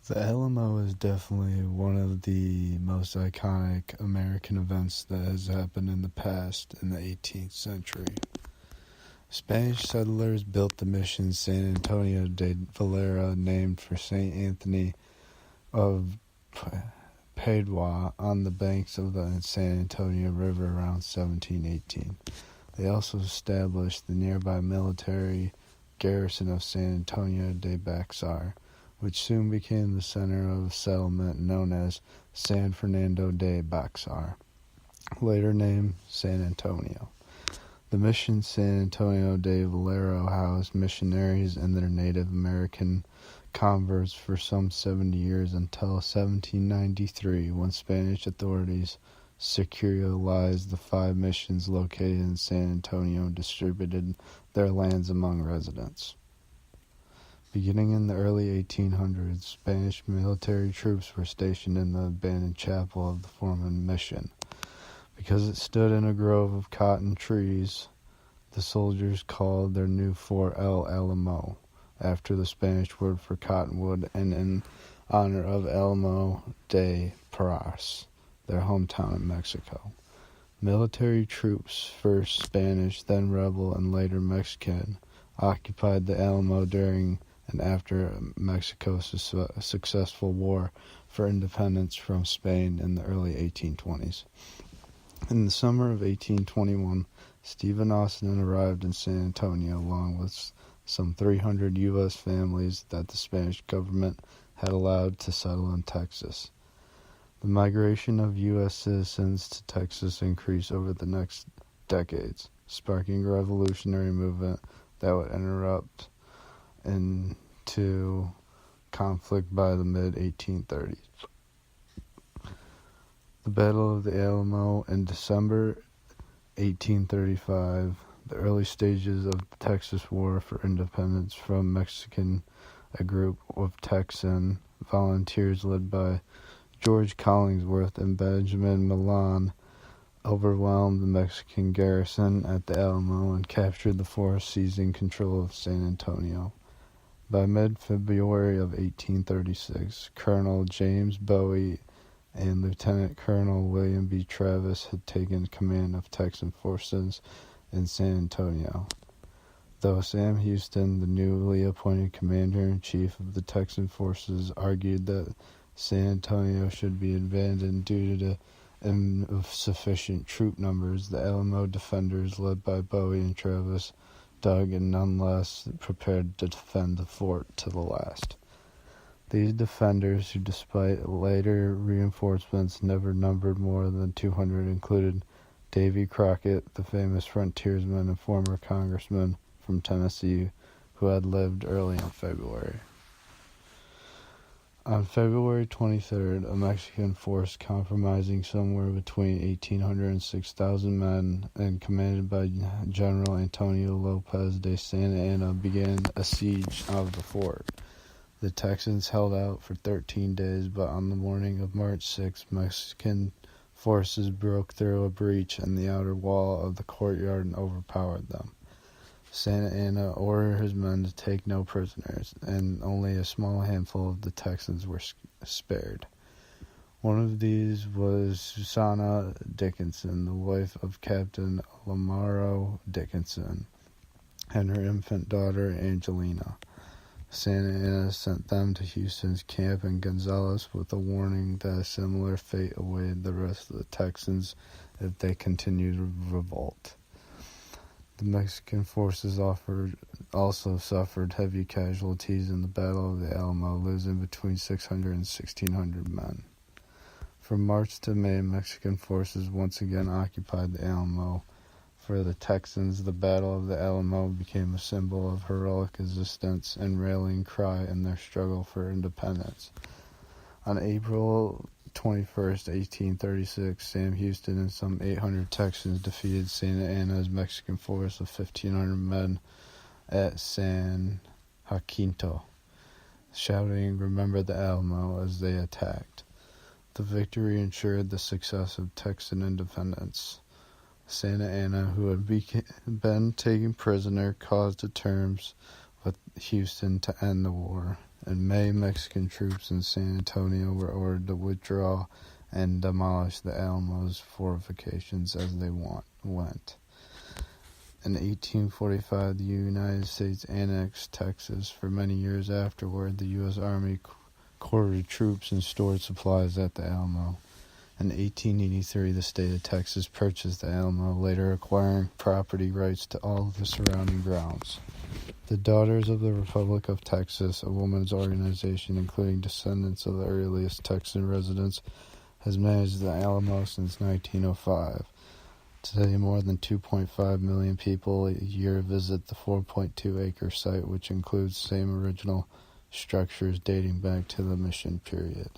The Alamo is definitely one of the most iconic American events that has happened in the past in the 18th century. Spanish settlers built the mission San Antonio de Valera, named for Saint Anthony of Padua, on the banks of the San Antonio River around 1718. They also established the nearby military garrison of San Antonio de Baxar, which soon became the center of a settlement known as San Fernando de Baxar, later named San Antonio. The mission San Antonio de Valera housed missionaries and their Native American converts for some 70 years until 1793, when Spanish authorities secularized the 5 missions located in San Antonio and distributed their lands among residents. Beginning in the early 1800s, Spanish military troops were stationed in the abandoned chapel of the former mission. Because it stood in a grove of cotton trees, the soldiers called their new fort El Alamo, after the Spanish word for cottonwood, and in honor of Alamo de Parras, their hometown in Mexico. Military troops, first Spanish, then rebel, and later Mexican, occupied the Alamo during and after Mexico's successful war for independence from Spain in the early 1820s. In the summer of 1821, Stephen Austin arrived in San Antonio along with some 300 U.S. families that the Spanish government had allowed to settle in Texas. The migration of U.S. citizens to Texas increased over the next decades, sparking a revolutionary movement that would erupt into conflict by the mid-1830s. The Battle of the Alamo in December 1835, the early stages of the Texas War for Independence from Mexican, a group of Texan volunteers led by George Collingsworth and Benjamin Milan overwhelmed the Mexican garrison at the Alamo and captured the fort, seizing control of San Antonio. By mid-February of 1836, Colonel James Bowie and Lieutenant Colonel William B. Travis had taken command of Texan forces in San Antonio. Though Sam Houston, the newly appointed commander-in-chief of the Texan forces, argued that San Antonio should be abandoned due to insufficient troop numbers, the Alamo defenders, led by Bowie and Travis, dug and nonetheless prepared to defend the fort to the last. These defenders, who despite later reinforcements never numbered more than 200, included Davy Crockett, the famous frontiersman and former congressman from Tennessee, who had lived early in February. On February 23rd, a Mexican force comprising somewhere between 1,800 and 6,000 men and commanded by General Antonio Lopez de Santa Anna began a siege of the fort. The Texans held out for 13 days, but on the morning of March 6th, Mexican forces broke through a breach in the outer wall of the courtyard and overpowered them. Santa Anna ordered his men to take no prisoners, and only a small handful of the Texans were spared. One of these was Susanna Dickinson, the wife of Captain Lamaro Dickinson, and her infant daughter Angelina. Santa Anna sent them to Houston's camp in Gonzales with a warning that a similar fate awaited the rest of the Texans if they continued to revolt. The Mexican forces also suffered heavy casualties in the Battle of the Alamo, losing between 600 and 1,600 men. From March to May, Mexican forces once again occupied the Alamo. For the Texans, the Battle of the Alamo became a symbol of heroic resistance and rallying cry in their struggle for independence. On April 21st, 1836, Sam Houston and some 800 Texans defeated Santa Anna's Mexican force of 1,500 men at San Jacinto, shouting, "Remember the Alamo," as they attacked. The victory ensured the success of Texan independence. Santa Anna, who had been taken prisoner, caused the terms but Houston to end the war. In May, Mexican troops in San Antonio were ordered to withdraw and demolish the Alamo's fortifications as they went. In 1845, the United States annexed Texas. For many years afterward, the U.S. Army quartered troops and stored supplies at the Alamo. In 1883, the state of Texas purchased the Alamo, later acquiring property rights to all of the surrounding grounds. The Daughters of the Republic of Texas, a women's organization including descendants of the earliest Texan residents, has managed the Alamo since 1905. Today, more than 2.5 million people a year visit the 4.2-acre site, which includes same original structures dating back to the Mission period.